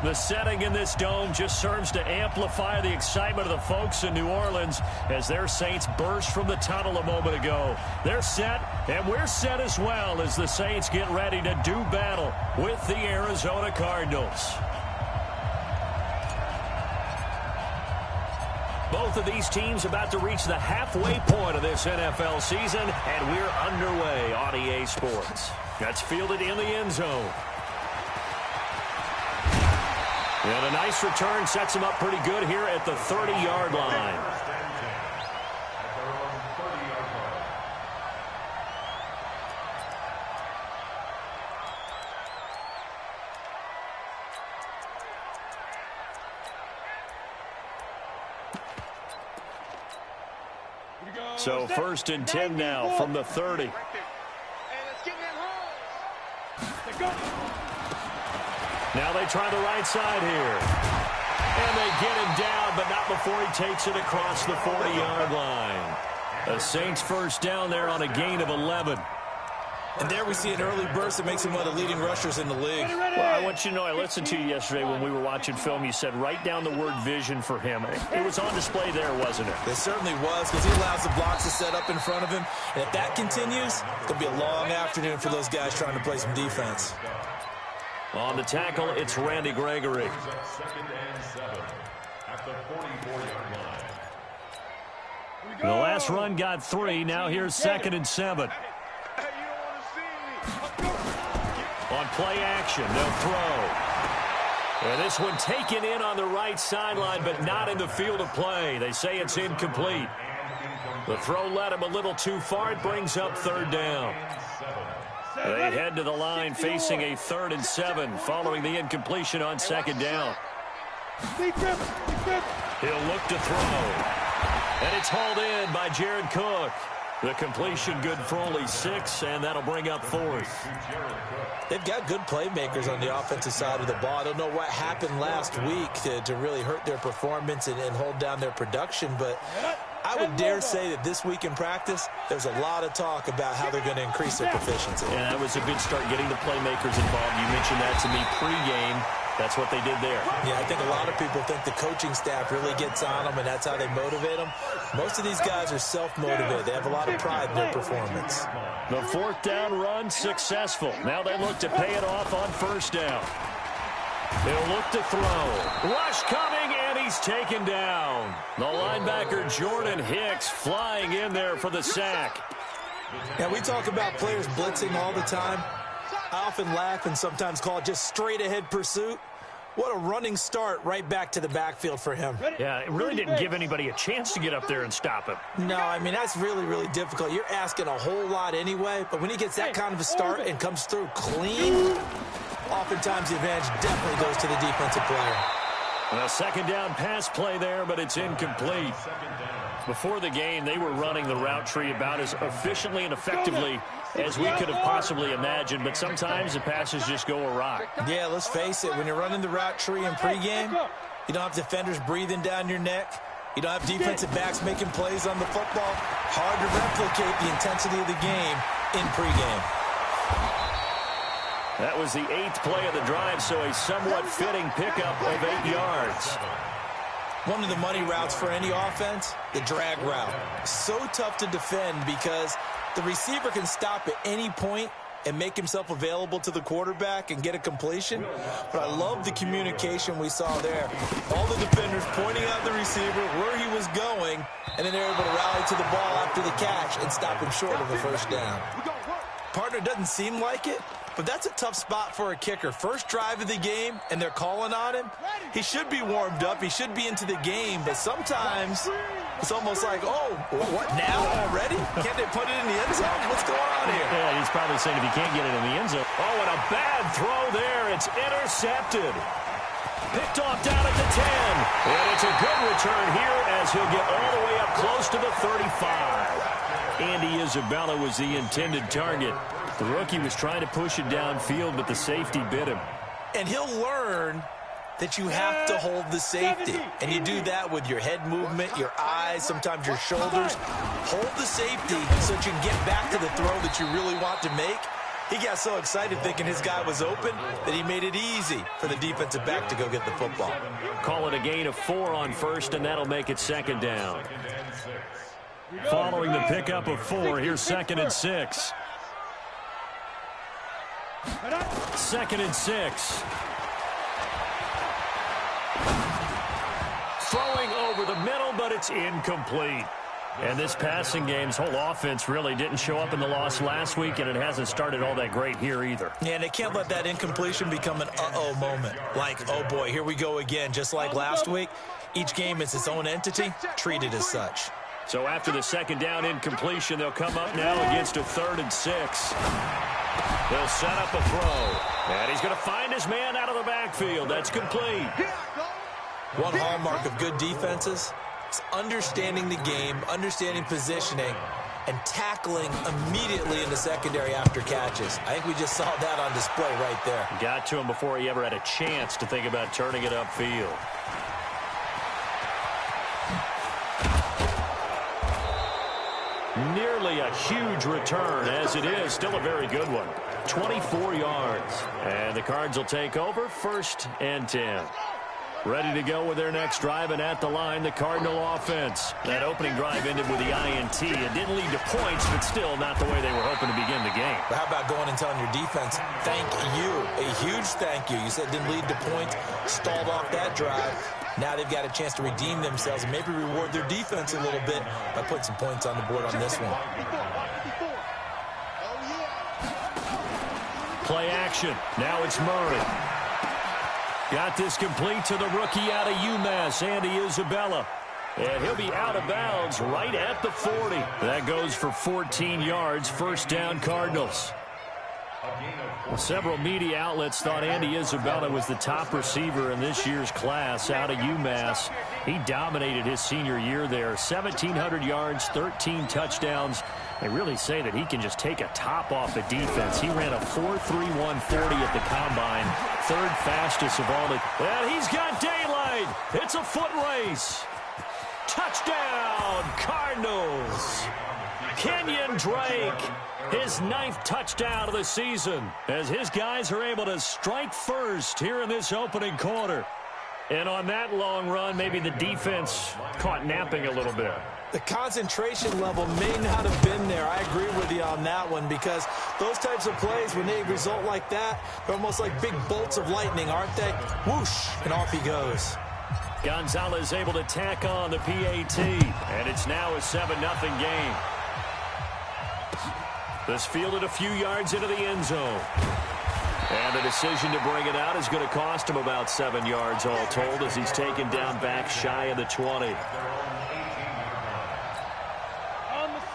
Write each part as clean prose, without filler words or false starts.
The setting in this dome just serves to amplify the excitement of the folks in New Orleans as their Saints burst from the tunnel a moment ago. They're set, and we're set as well as the Saints get ready to do battle with the Arizona Cardinals. Both of these teams about to reach the halfway point of this NFL season, and we're underway on EA Sports. That's fielded in the end zone. And a nice return sets him up pretty good here at the 30-yard line. So 1st and 10 now from the 30. Now they try the right side here. And they get him down, but not before he takes it across the 40-yard line. A Saints first down there on a gain of 11. And there we see an early burst that makes him one of the leading rushers in the league. Well, I want you to know, I listened to you yesterday when we were watching film. You said write down the word vision for him. It was on display there, wasn't it? It certainly was, because he allows the blocks to set up in front of him. And if that continues, it'll be a long afternoon for those guys trying to play some defense. On the tackle, it's Randy Gregory. 2nd and 7 at the 44-yard line. The last run got 3. Now here's 2nd and 7. On play action, they'll throw. And this one taken in on the right sideline, but not in the field of play. They say it's incomplete. The throw led him a little too far. It brings up 3rd down. They head to the line facing a 3rd and 7 following the incompletion on 2nd down. He'll look to throw. And it's hauled in by Jared Cook. The completion good for only 6, and that'll bring up 4th. They've got good playmakers on the offensive side of the ball. I don't know what happened last week to really hurt their performance and hold down their production, but I would dare say that this week in practice, there's a lot of talk about how they're going to increase their proficiency. And that was a good start getting the playmakers involved. You mentioned that to me pregame. That's what they did there. Yeah, I think a lot of people think the coaching staff really gets on them, and that's how they motivate them. Most of these guys are self-motivated. They have a lot of pride in their performance. The 4th down run successful. Now they look to pay it off on 1st down. They'll look to throw. Rush coming, and he's taken down. The linebacker Jordan Hicks flying in there for the sack. Now, we talk about players blitzing all the time. I often laugh and sometimes call it just straight-ahead pursuit. What a running start right back to the backfield for him. Yeah, it really didn't give anybody a chance to get up there and stop him. No, I mean, that's really, really difficult. You're asking a whole lot anyway, but when he gets that kind of a start and comes through clean, oftentimes the advantage definitely goes to the defensive player. A 2nd down pass play there, but it's incomplete. Before the game, they were running the route tree about as efficiently and effectively as we could have possibly imagined, but sometimes the passes just go awry. Yeah, let's face it, when you're running the route tree in pregame, you don't have defenders breathing down your neck. You don't have defensive backs making plays on the football. Hard to replicate the intensity of the game in pregame. That was the 8th play of the drive, so a somewhat fitting pickup of 8 yards. One of the money routes for any offense, the drag route. So tough to defend because the receiver can stop at any point and make himself available to the quarterback and get a completion. But I love the communication we saw there. All the defenders pointing out the receiver, where he was going, and then they're able to rally to the ball after the catch and stop him short of a 1st down. Partner doesn't seem like it, but that's a tough spot for a kicker. First drive of the game, and they're calling on him. He should be warmed up. He should be into the game, but sometimes it's almost like, oh, what now already? Can't they put it in the end zone? What's going on here? Yeah, he's probably saying if he can't get it in the end zone. Oh, and a bad throw there. It's intercepted. Picked off down at the 10. And it's a good return here as he'll get all the way up close to the 35. Andy Isabella was the intended target. The rookie was trying to push it downfield, but the safety bit him. And he'll learn that you have to hold the safety. And you do that with your head movement, your eyes, sometimes your shoulders. Hold the safety so that you can get back to the throw that you really want to make. He got so excited thinking his guy was open that he made it easy for the defensive back to go get the football. Call it a gain of 4 on first, and that'll make it second down. Following the pickup of 4, here's 2nd and 6. 2nd and 6. Throwing over the middle, but it's incomplete. And this passing game's whole offense really didn't show up in the loss last week, and it hasn't started all that great here either. Yeah, and they can't let that incompletion become an uh-oh moment. Like, oh boy, here we go again. Just like last week, each game is its own entity, treated as such. So after the 2nd down incompletion, they'll come up now against a 3rd and 6. They'll set up a throw. And he's going to find his man out of the backfield. That's complete. One hallmark of good defenses is understanding the game, understanding positioning, and tackling immediately in the secondary after catches. I think we just saw that on display right there. Got to him before he ever had a chance to think about turning it upfield. Nearly a huge return, as it is still a very good one. 24 yards. And the Cards will take over 1st and 10. Ready to go with their next drive, and at the line, the Cardinal offense. That opening drive ended with the INT. It didn't lead to points, but still not the way they were hoping to begin the game. But how about going and telling your defense, thank you, a huge thank you. You said it didn't lead to points, stalled off that drive. Now they've got a chance to redeem themselves and maybe reward their defense a little bit by putting some points on the board on this one. Play action. Now it's Murray. Got this complete to the rookie out of UMass, Andy Isabella. And he'll be out of bounds right at the 40. That goes for 14 yards. 1st down, Cardinals. Several media outlets thought Andy Isabella was the top receiver in this year's class out of UMass. He dominated his senior year there. 1,700 yards, 13 touchdowns. They really say that he can just take a top off the defense. He ran a 4.31 40 at the combine, 3rd fastest of all. And he's got daylight. It's a foot race. Touchdown, Cardinals. Kenyon Drake, his 9th touchdown of the season, as his guys are able to strike first here in this opening quarter. And on that long run, maybe the defense caught napping a little bit. The concentration level may not have been there. I agree with you on that one, because those types of plays, when they result like that, they're almost like big bolts of lightning, aren't they? Whoosh, and off he goes. Gonzalez able to tack on the PAT, and it's now a 7-0 game. This fielded a few yards into the end zone. And the decision to bring it out is going to cost him about 7 yards all told, as he's taken down back shy of the 20.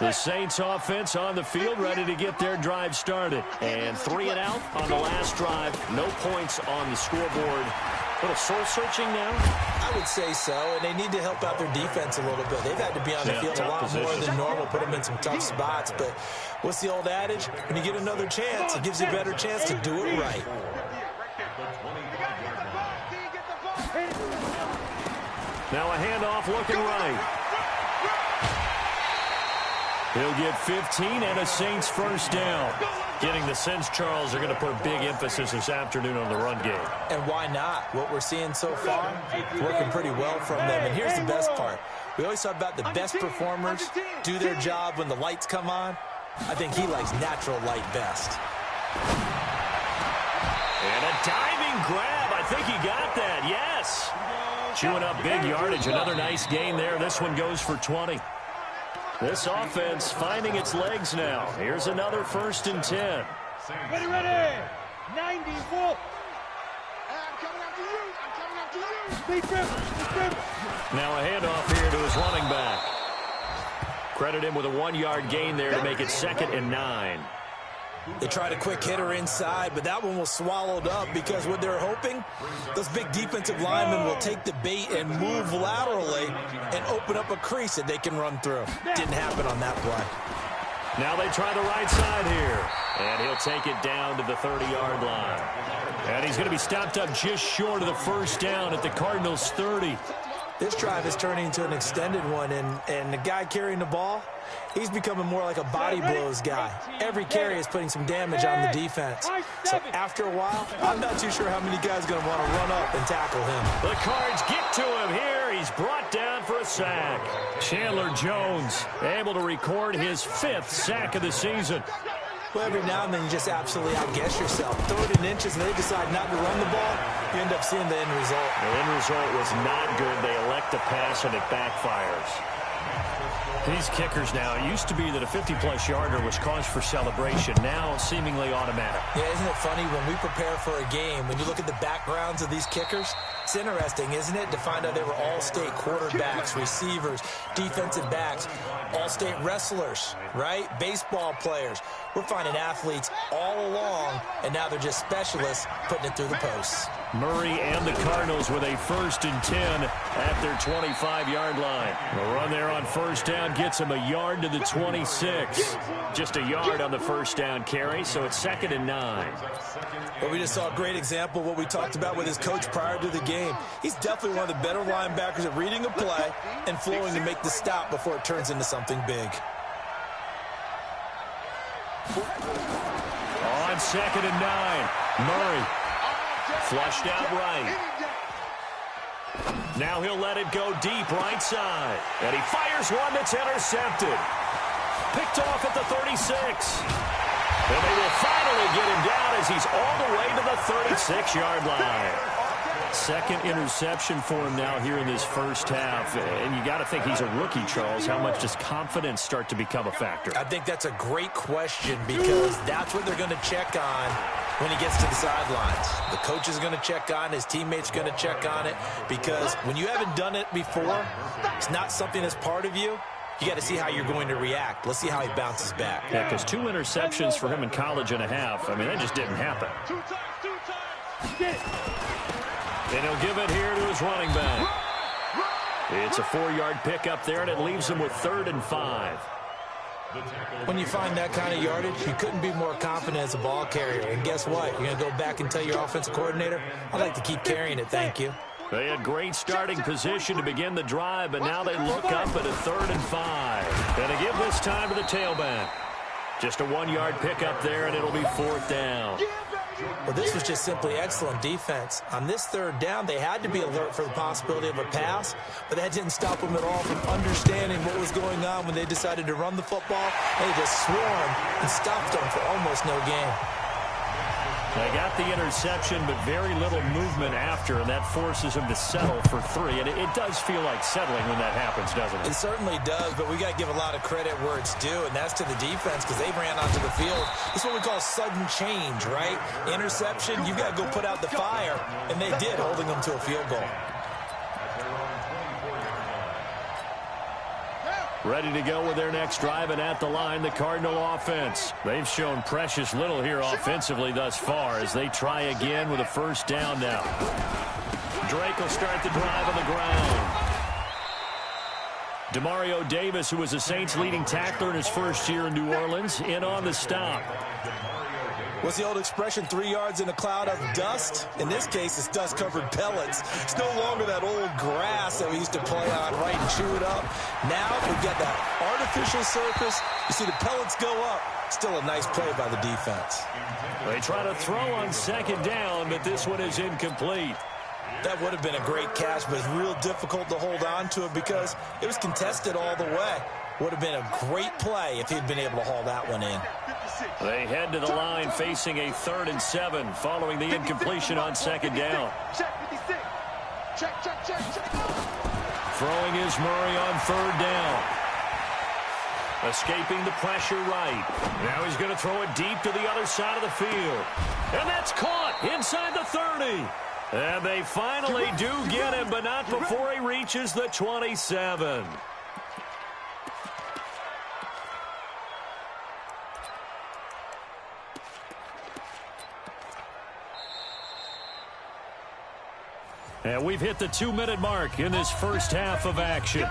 The Saints offense on the field, ready to get their drive started. And 3 and out on the last drive. No points on the scoreboard. A little soul-searching now? I would say so, and they need to help out their defense a little bit. They've had to be on the field a lot more than normal, put them in some tough spots. But what's the old adage? When you get another chance, it gives you a better chance to do it right. Now a handoff looking right. He'll get 15 and a Saints 1st down. Getting the sense, Charles, are going to put a big emphasis this afternoon on the run game. And why not? What we're seeing so far, working pretty well from them. And here's the best part. We always talk about the best performers do their job when the lights come on. I think he likes natural light best. And a diving grab. I think he got that. Yes. Chewing up big yardage. Another nice gain there. This one goes for 20. This offense finding its legs now. Here's another 1st and 10. Ready, ready. 94. I'm coming after you. I'm coming after you. Now a handoff here to his running back. Credit him with a 1-yard gain there to make it 2nd and 9. They tried a quick hitter inside, but that one was swallowed up because what they're hoping, those big defensive linemen will take the bait and move laterally and open up a crease that they can run through. Didn't happen on that play. Now they try the right side here, and he'll take it down to the 30-yard line. And he's going to be stopped up just short of the 1st down at the Cardinals' 30. This drive is turning into an extended one, and the guy carrying the ball, he's becoming more like a body blows guy. Every carry is putting some damage on the defense. So after a while, I'm not too sure how many guys are going to want to run up and tackle him. The Cards get to him here. He's brought down for a sack. Chandler Jones able to record his 5th sack of the season. Well, every now and then you just absolutely outguess yourself. 3rd and inches, and they decide not to run the ball. You end up seeing the end result. The end result was not good. They elect to pass, and it backfires. These kickers now, it used to be that a 50-plus yarder was cause for celebration. Now, seemingly automatic. Yeah, isn't it funny when we prepare for a game, when you look at the backgrounds of these kickers, it's interesting, isn't it, to find out they were all-state quarterbacks, receivers, defensive backs, all-state wrestlers, right? Baseball players. We're finding athletes all along, and now they're just specialists putting it through the posts. Murray and the Cardinals with a 1st and 10 at their 25-yard line. The run there on 1st down gets him a yard to the 26. Just a yard on the 1st down carry, so it's 2nd and 9. Well, we just saw a great example of what we talked about with his coach prior to the game. He's definitely one of the better linebackers at reading a play and flowing to make the stop before it turns into something big. On 2nd and 9, Murray flushed out right. Now he'll let it go deep right side. And he fires one that's intercepted. Picked off at the 36. And they will finally get him down as he's all the way to the 36-yard line. 2nd interception for him now here in this 1st half. And you got to think he's a rookie, Charles. How much does confidence start to become a factor? I think that's a great question because that's what they're going to check on when he gets to the sidelines. The coach is going to check on it. His teammates are going to check on it because when you haven't done it before, it's not something that's part of you. You got to see how you're going to react. Let's see how he bounces back. Yeah, because 2 interceptions for him in college and a half. I mean, that just didn't happen. And he'll give it here to his running back. It's a 4-yard pickup there, and it leaves him with 3rd and 5. When you find that kind of yardage, you couldn't be more confident as a ball carrier. And guess what? You're going to go back and tell your offensive coordinator, I'd like to keep carrying it, thank you. They had great starting position to begin the drive, but now they look up at a 3rd and 5. Going to give this time to the tailback. Just a 1-yard pickup there, and it'll be 4th down. Well, this was just simply excellent defense. On this 3rd down, they had to be alert for the possibility of a pass, but that didn't stop them at all from understanding what was going on when they decided to run the football. They just swarmed and stopped them for almost no gain. They got the interception, but very little movement after, and that forces them to settle for 3. And it does feel like settling when that happens, doesn't it? It certainly does, but we got to give a lot of credit where it's due, and that's to the defense because they ran onto the field. It's what we call sudden change, right? Interception, you got to go put out the fire, and they did, holding them to a field goal. Ready to go with their next drive, and at the line, the Cardinal offense. They've shown precious little here offensively thus far as they try again with a 1st down now. Drake will start the drive on the ground. Demario Davis, who was the Saints' leading tackler in his 1st year in New Orleans, in on the stop. What's the old expression, 3 yards in a cloud of dust? In this case, it's dust-covered pellets. It's no longer that old grass that we used to play on, right, and chew it up. Now we've got that artificial surface. You see the pellets go up. Still a nice play by the defense. They try to throw on 2nd down, but this one is incomplete. That would have been a great catch, but it's real difficult to hold on to it because it was contested all the way. Would have been a great play if he'd been able to haul that one in. They head to the line facing a 3rd and 7 following the incompletion on 2nd down. Throwing is Murray on 3rd down. Escaping the pressure right. Now he's going to throw it deep to the other side of the field. And that's caught inside the 30. And they finally do get him, but not before he reaches the 27. And we've hit the 2-minute mark in this 1st half of action.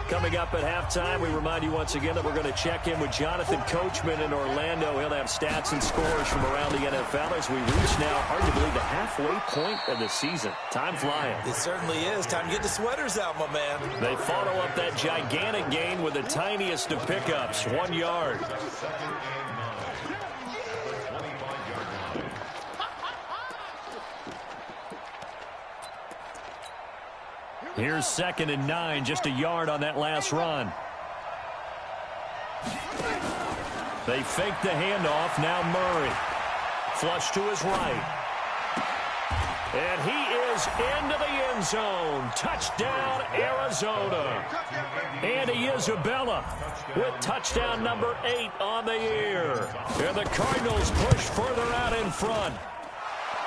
Coming up at halftime, we remind you once again that we're going to check in with Jonathan Coachman in Orlando. He'll have stats and scores from around the NFL as we reach now, hard to believe, the halfway point of the season. Time flying. It certainly is. Time to get the sweaters out, my man. They follow up that gigantic gain with the tiniest of pickups, 1 yard. Here's 2nd and 9, just a yard on that last run. They fake the handoff. Now Murray. Flush to his right. And he is into the end zone. Touchdown, Arizona. Andy Isabella with touchdown number 8 on the year. And the Cardinals push further out in front.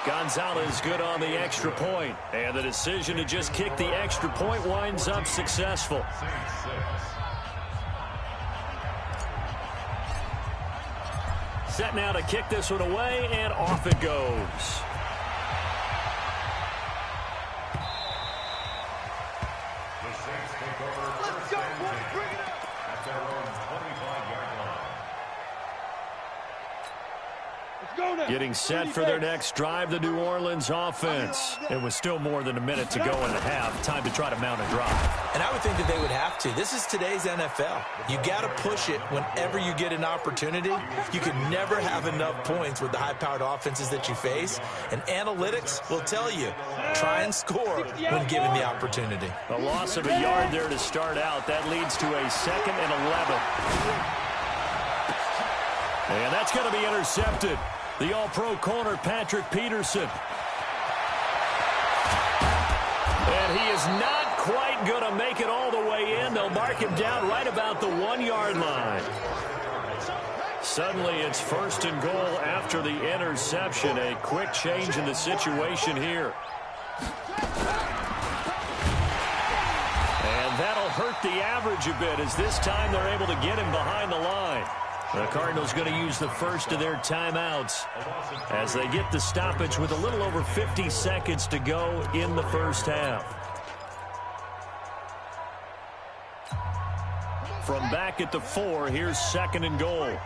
Gonzalez good on the extra point. And the decision to just kick the extra point winds up successful. Set now to kick this one away, and off it goes. Let's go, boys. Bring it up. At their own 25-yard line. Let's go now. Getting set for their next drive, the New Orleans offense. It was still more than a minute to go in the half. Time to try to mount a drive. And I would think that they would have to. This is today's NFL. You got to push it whenever you get an opportunity. You can never have enough points with the high-powered offenses that you face. And analytics will tell you, try and score when given the opportunity. A loss of a yard there to start out. That leads to a 2nd and 11. And that's going to be intercepted. The all-pro corner, Patrick Peterson. And he is not quite going to make it all the way in. They'll mark him down right about the 1-yard line. Suddenly, it's 1st and goal after the interception. A quick change in the situation here. And that'll hurt the average a bit, as this time they're able to get him behind the line. The Cardinals going to use the first of their timeouts as they get the stoppage with a little over 50 seconds to go in the first half. From back at the 4, here's 2nd and goal.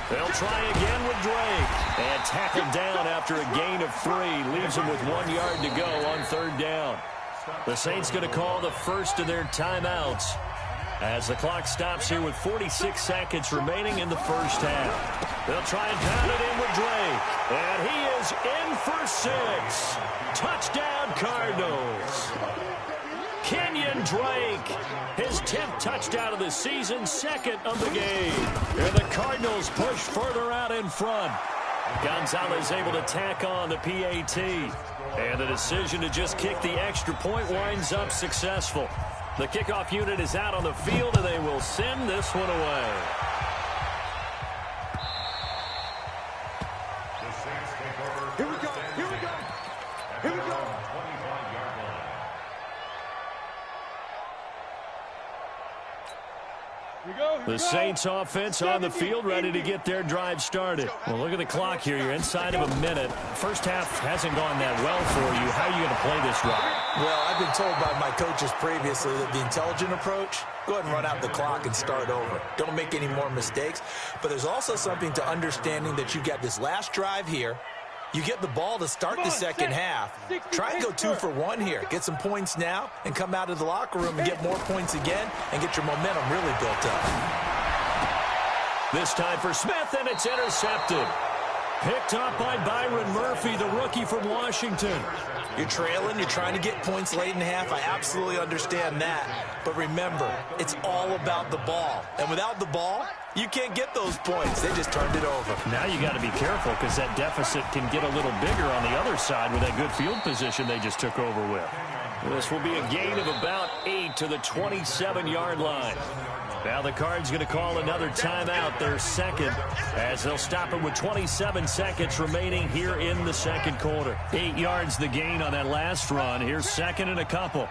They'll try again with Drake. And tackled down after a gain of 3. Leaves him with 1 yard to go on 3rd down. The Saints going to call the first of their timeouts as the clock stops here with 46 seconds remaining in the first half. They'll try and pound it in with Drake. And he is in for 6. Touchdown, Cardinals. Kenyon Drake, his 10th touchdown of the season, 2nd of the game. And the Cardinals push further out in front. Gonzalez able to tack on the PAT. And the decision to just kick the extra point winds up successful. The kickoff unit is out on the field, and they will send this one away. Here we go. Here we go. Here we go. The Saints offense on the field, ready to get their drive started. Well, look at the clock here. You're inside of a minute. First half hasn't gone that well for you. How are you going to play this drive? Well, I've been told by my coaches previously that the intelligent approach, go ahead and run out the clock and start over. Don't make any more mistakes. But there's also something to understanding that you got this last drive here. You get the ball to start the second half. Try and go 2 for 1 here. Get some points now and come out of the locker room and get more points again and get your momentum really built up. This time for Smith, and it's intercepted. Picked up by Byron Murphy, the rookie from Washington. You're trailing. You're trying to get points late in the half. I absolutely understand that. But remember, it's all about the ball. And without the ball, you can't get those points. They just turned it over. Now you got to be careful because that deficit can get a little bigger on the other side with that good field position they just took over with. This will be a gain of about 8 to the 27-yard line. Now the Cards going to call another timeout, their 2nd, as they'll stop it with 27 seconds remaining here in the second quarter. 8 yards the gain on that last run. Here's 2nd and a couple.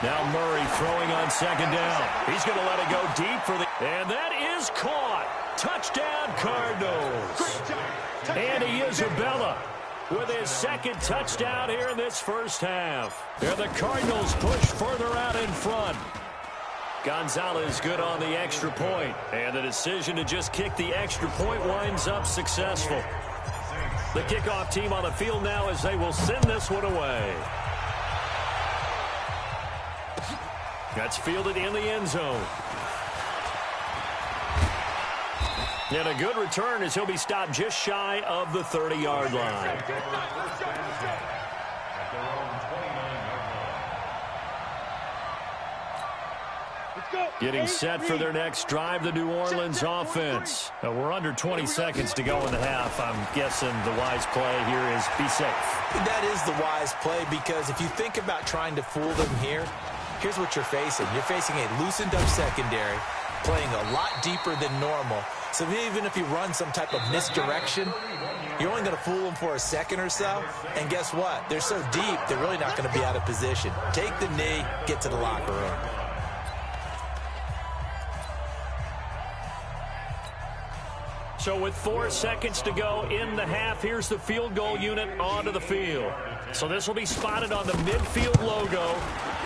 Now Murray throwing on 2nd down. He's going to let it go deep for the... And that is caught. Touchdown, Cardinals. Andy Isabella with his second touchdown here in this first half. And the Cardinals push further out in front. Gonzalez good on the extra point, and the decision to just kick the extra point winds up successful. The kickoff team on the field now as they will send this one away. That's fielded in the end zone. And a good return as he'll be stopped just shy of the 30-yard line. Getting set for their next drive, the New Orleans offense. We're under 20 seconds to go in the half. I'm guessing the wise play here is be safe. That is the wise play, because if you think about trying to fool them here, here's what you're facing. You're facing a loosened up secondary, playing a lot deeper than normal. So even if you run some type of misdirection, you're only going to fool them for a second or so. And guess what? They're so deep, they're really not going to be out of position. Take the knee, get to the locker room. So with 4 seconds to go in the half, here's the field goal unit onto the field. So this will be spotted on the midfield logo.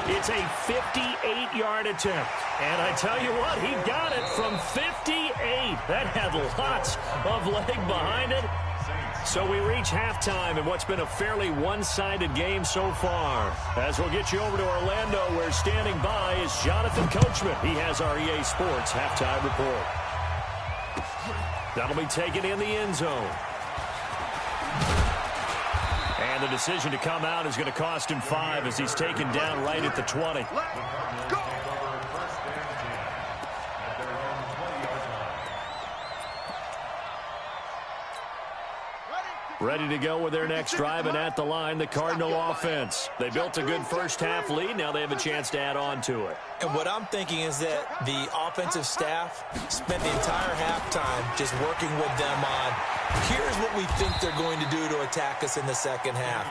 It's a 58-yard attempt. And I tell you what, he got it from 58. That had lots of leg behind it. So we reach halftime in what's been a fairly one-sided game so far. As we'll get you over to Orlando, where standing by is Jonathan Coachman. He has our EA Sports halftime report. That'll be taken in the end zone. And the decision to come out is going to cost him 5 as he's taken down right at the 20. Ready to go with their next drive, and at the line, the Cardinal offense. They built a good first-half lead. Now they have a chance to add on to it. And what I'm thinking is that the offensive staff spent the entire halftime just working with them on, here's what we think they're going to do to attack us in the second half.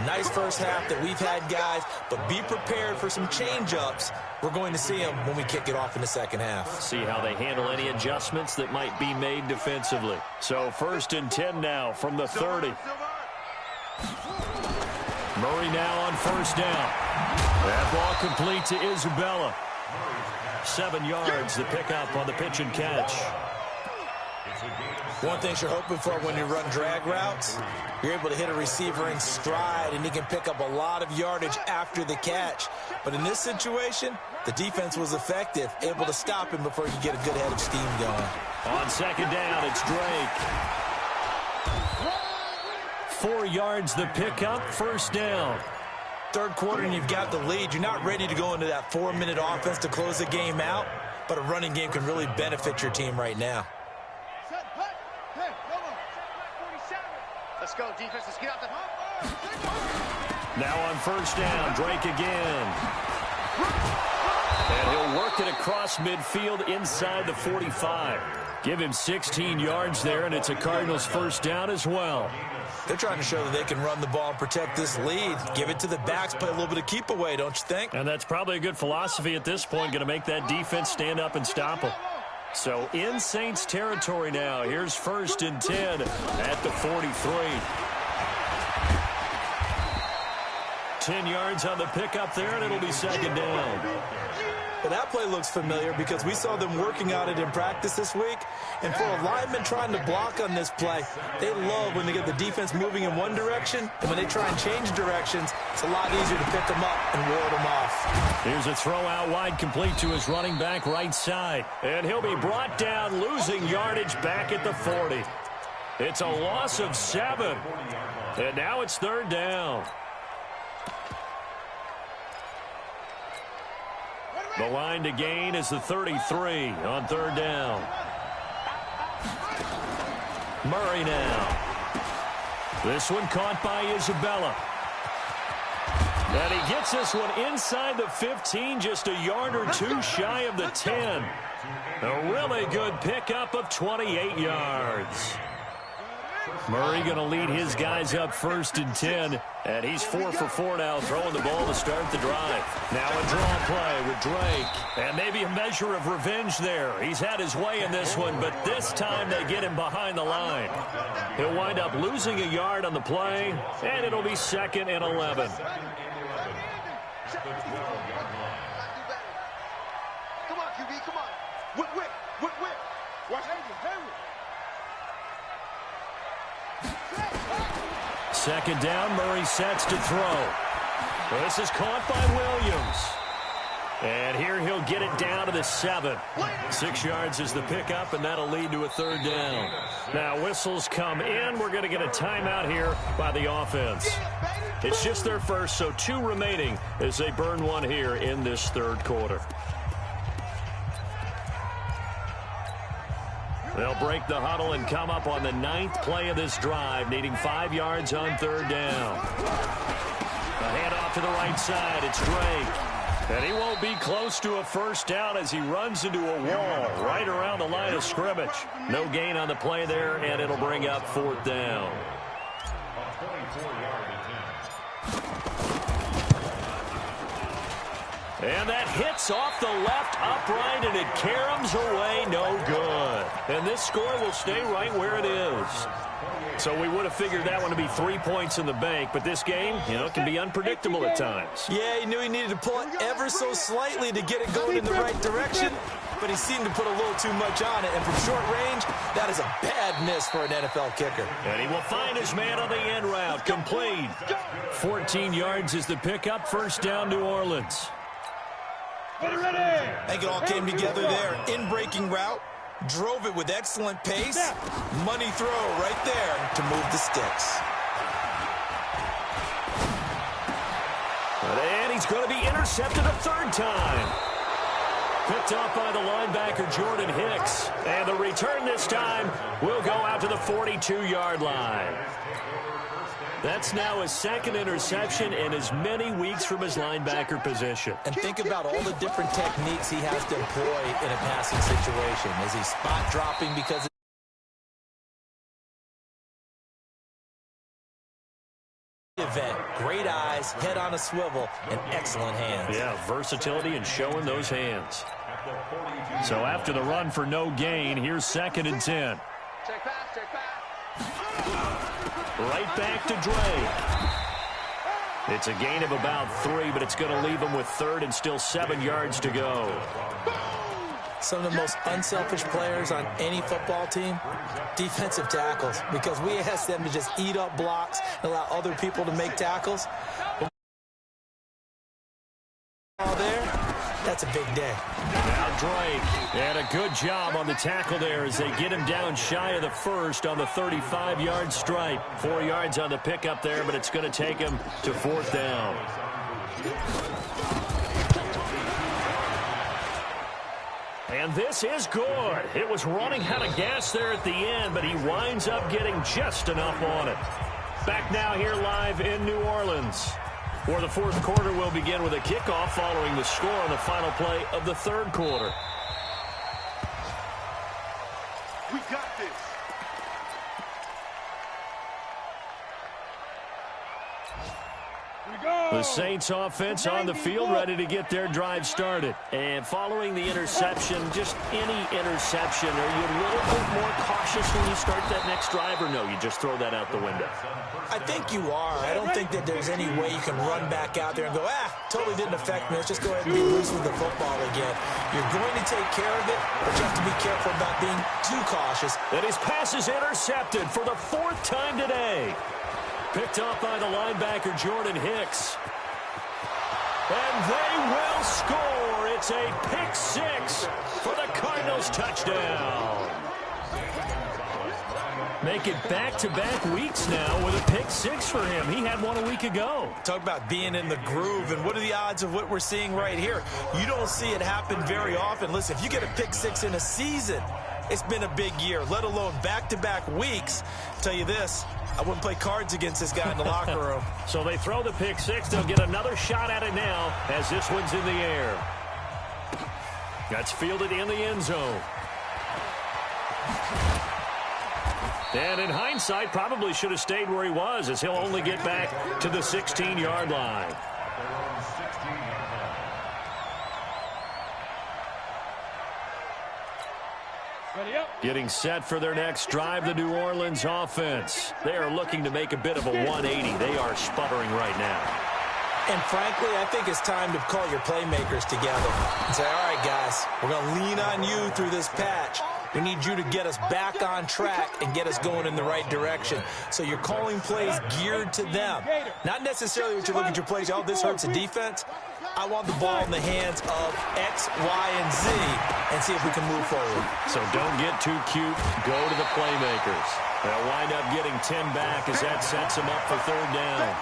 Nice first half that we've had, guys, but be prepared for some change-ups. We're going to see them when we kick it off in the second half. See how they handle any adjustments that might be made defensively. So 1st and 10 now from the 30. Murray now on 1st down. That ball complete to Isabella. 7 yards, the pickup on the pitch and catch. One thing you're hoping for when you run drag routes, you're able to hit a receiver in stride, and he can pick up a lot of yardage after the catch. But in this situation, the defense was effective, able to stop him before he could get a good head of steam going. On 2nd down, it's Drake. 4 yards, the pickup, 1st down. 3rd quarter, and you've got the lead. You're not ready to go into that 4-minute offense to close the game out, but a running game can really benefit your team right now. Let's go, defense. Let's get out the... Now on 1st down, Drake again. And he'll work it across midfield inside the 45. Give him 16 yards there, and it's a Cardinals 1st down as well. They're trying to show that they can run the ball and protect this lead. Give it to the backs, play a little bit of keep away, don't you think? And that's probably a good philosophy at this point, going to make that defense stand up and stop them. So in Saints territory now. Here's 1st and 10 at the 43. 10 yards on the pickup there, and it'll be 2nd down. Well, that play looks familiar because we saw them working on it in practice this week. And for a lineman trying to block on this play, they love when they get the defense moving in one direction. And when they try and change directions, it's a lot easier to pick them up and ward them off. Here's a throw out wide, complete to his running back right side. And he'll be brought down, losing yardage back at the 40. It's a loss of 7. And now it's 3rd down. The line to gain is the 33 on 3rd down. Murray now. This one caught by Isabella. And he gets this one inside the 15, just a yard or 2 shy of the 10. A really good pickup of 28 yards. Murray going to lead his guys up 1st and 10. And he's 4 for 4 now, throwing the ball to start the drive. Now a draw play with Drake. And maybe a measure of revenge there. He's had his way in this one, but this time they get him behind the line. He'll wind up losing a yard on the play, and it'll be 2nd and 11. Come on, QB, come on. Whip. Watch Henry. 2nd down, Murray sets to throw. This is caught by Williams. And here he'll get it down to the 7. 6 yards is the pickup, and that'll lead to a 3rd down. Now whistles come in. We're going to get a timeout here by the offense. It's just their first, so 2 remaining as they burn one here in this 3rd quarter. They'll break the huddle and come up on the 9th play of this drive, needing 5 yards on 3rd down. A handoff to the right side. It's Drake. And he won't be close to a 1st down as he runs into a wall right around the line of scrimmage. No gain on the play there, and it'll bring up 4th down. And that hits off the left upright, and it caroms away, no good. And this score will stay right where it is. So we would have figured that one to be 3 points in the bank, but this game, can be unpredictable at times. Yeah, he knew he needed to pull it ever so slightly to get it going in the right direction, but he seemed to put a little too much on it. And from short range, that is a bad miss for an NFL kicker. And he will find his man on the end route, complete. 14 yards is the pickup, 1st down, New Orleans. I think it all came together there. In-breaking route, drove it with excellent pace. Money throw right there to move the sticks. And he's going to be intercepted a 3rd time. Picked up by the linebacker, Jordan Hicks. And the return this time will go out to the 42-yard line. That's now his 2nd interception in as many weeks from his linebacker position. And think about all the different techniques he has to employ in a passing situation. Is he spot dropping because event? Great eyes, head on a swivel, and excellent hands. Yeah, versatility and showing those hands. So after the run for no gain, here's 2nd and 10. Check pass. Right back to Drake. It's a gain of about 3, but it's going to leave him with 3rd and still 7 yards to go. Some of the most unselfish players on any football team, defensive tackles, because we ask them to just eat up blocks and allow other people to make tackles. There, that's a big day. Now Drake, and a good job on the tackle there as they get him down shy of the 1st on the 35-yard stripe. 4 yards on the pickup there, but it's going to take him to 4th down. And this is good. It was running out of gas there at the end, but he winds up getting just enough on it. Back now here live in New Orleans, where the 4th quarter will begin with a kickoff following the score on the final play of the 3rd quarter. We got this. The Saints offense on the field, ready to get their drive started. And following the interception, just any interception, are you a little bit more cautious when you start that next drive, or no, you just throw that out the window? I think you are. I don't think that there's any way you can run back out there and go, totally didn't affect me. Let's just go ahead and be loose with the football again. You're going to take care of it, but you have to be careful about being too cautious. And his pass is intercepted for the 4th time today. Picked up by the linebacker, Jordan Hicks. And they will score. It's a pick 6 for the Cardinals touchdown. Make it back-to-back weeks now with a pick 6 for him. He had one a week ago. Talk about being in the groove, and what are the odds of what we're seeing right here? You don't see it happen very often. Listen, if you get a pick 6 in a season, it's been a big year, let alone back-to-back weeks. I'll tell you this, I wouldn't play cards against this guy in the locker room. So they throw the pick 6. They'll get another shot at it now as this one's in the air. That's fielded in the end zone. And in hindsight, probably should have stayed where he was, as he'll only get back to the 16-yard line. Getting set for their next drive, the New Orleans offense. They are looking to make a bit of a 180. They are sputtering right now. And frankly, I think it's time to call your playmakers together and say, all right, guys, we're going to lean on you through this patch. We need you to get us back on track and get us going in the right direction. So you're calling plays geared to them. Not necessarily what you look at your plays, oh, this hurts the defense. I want the ball in the hands of X, Y, and Z and see if we can move forward. So don't get too cute. Go to the playmakers. They'll wind up getting 10 back as that sets them up for third down.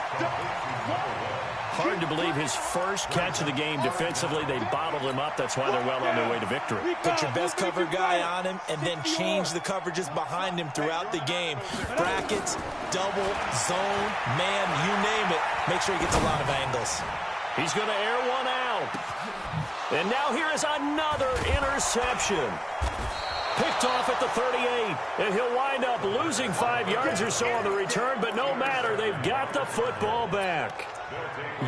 Hard to believe his first catch of the game defensively. They bottled him up. That's why they're well on their way to victory. Put your best cover guy on him and then change the coverages behind him throughout the game. Brackets, double, zone, man, you name it. Make sure he gets a lot of angles. He's going to air one out. And now here is another interception. Picked off at the 38. And he'll wind up losing 5 yards or so on the return, but no matter, they've got the football back.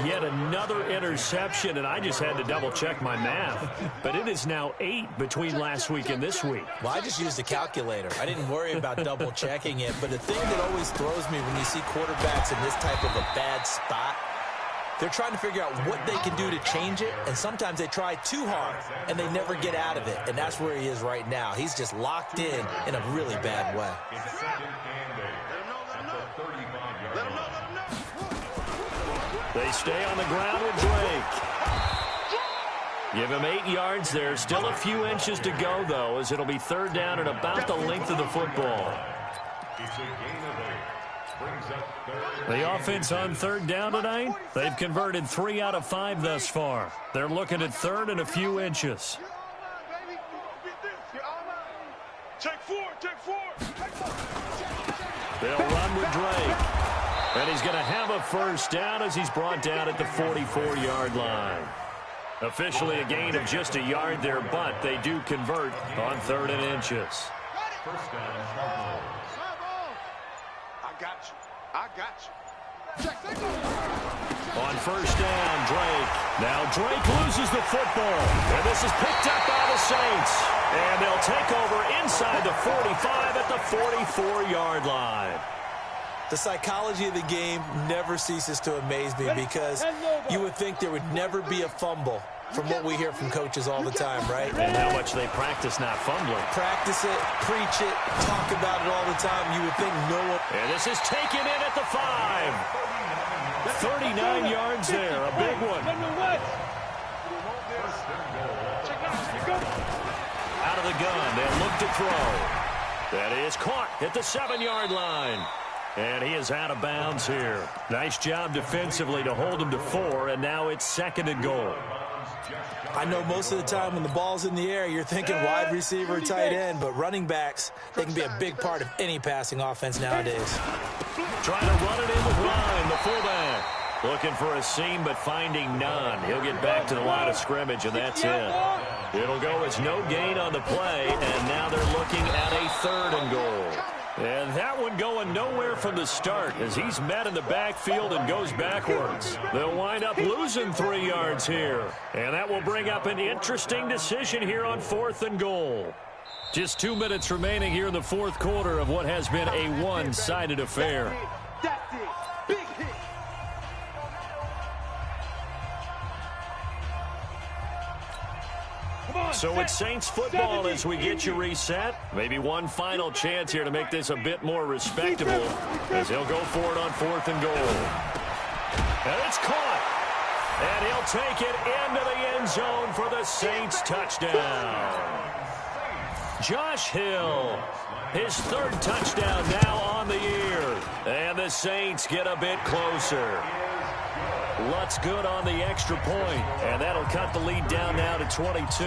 Yet another interception, and I just had to double-check my math. But it is now 8 between last week and this week. Well, I just used a calculator. I didn't worry about double-checking it. But the thing that always throws me when you see quarterbacks in this type of a bad spot, they're trying to figure out what they can do to change it, and sometimes they try too hard, and they never get out of it. And that's where he is right now. He's just locked in a really bad way. They stay on the ground with Drake. Give him 8 yards there. Still a few inches to go, though, as it'll be third down and about the length of the football. The offense on third down tonight, they've converted 3 out of 5 thus far. They're looking at third and a few inches. They'll run with Drake. And he's going to have a first down as he's brought down at the 44-yard line. Officially a gain of just a yard there, but they do convert on third and inches. First down. I got you. I got you. On first down, Drake. Now Drake loses the football. And this is picked up by the Saints. And they'll take over inside the 45 at the 44-yard line. The psychology of the game never ceases to amaze me because you would think there would never be a fumble from what we hear from coaches all the time, right? And how much they practice not fumbling. Practice it, preach it, talk about it all the time. You would think no one... And this is taken in at the 5. 39 yards there, a big one. Out of the gun, they'll look to throw. That is caught at the 7-yard line. And he is out of bounds here. Nice job defensively to hold him to 4, and now it's second and goal. I know most of the time when the ball's in the air, you're thinking wide receiver, tight end, but running backs, they can be a big part of any passing offense nowadays. Trying to run it in with Ryan, the fullback. Looking for a seam, but finding none. He'll get back to the line of scrimmage, and that's it. It'll go as no gain on the play, and now they're looking at a third and goal. And that one going nowhere from the start as he's met in the backfield and goes backwards. They'll wind up losing 3 yards here. And that will bring up an interesting decision here on fourth and goal. Just 2 minutes remaining here in the fourth quarter of what has been a one-sided affair. That's it. Big hit. So it's Saints football as we get you reset. Maybe one final chance here to make this a bit more respectable as he'll go for it on fourth and goal. And it's caught. And he'll take it into the end zone for the Saints touchdown. Josh Hill, his third touchdown now on the year. And the Saints get a bit closer. Lutz good on the extra point, and that'll cut the lead down now to 22.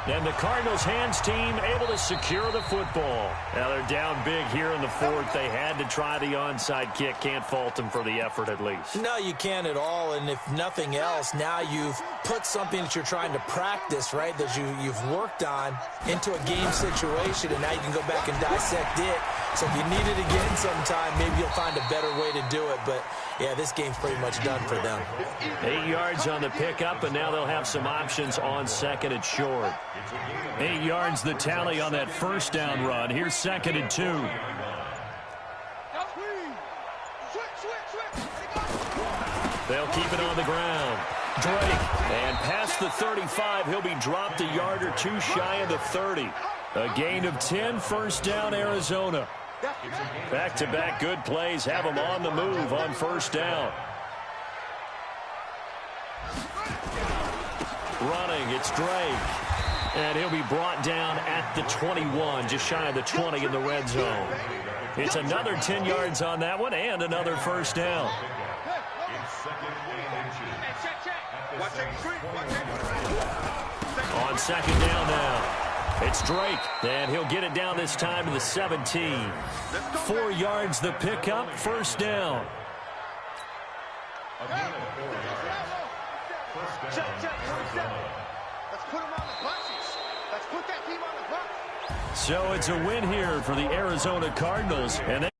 And the Cardinals' hands team able to secure the football. Now they're down big here in the fourth. They had to try the onside kick. Can't fault them for the effort at least. No, you can't at all. And if nothing else, now you've put something that you're trying to practice, right, that you've worked on into a game situation, and now you can go back and dissect it. So if you needed to get in sometime, maybe you'll find a better way to do it. But, yeah, this game's pretty much done for them. 8 yards on the pickup, and now they'll have some options on second and short. 8 yards the tally on that first down run. Here's second and 2. They'll keep it on the ground. Drake, and past the 35, he'll be dropped a yard or two shy of the 30. A gain of 10, first down, Arizona. Back-to-back good plays have them on the move on first down. Running, it's Drake. And he'll be brought down at the 21, just shy of the 20 in the red zone. It's another 10 yards on that one and another first down. On second down now. It's Drake, and he'll get it down this time to the 17. 4 yards the pickup, first down. So it's a win here for the Arizona Cardinals, and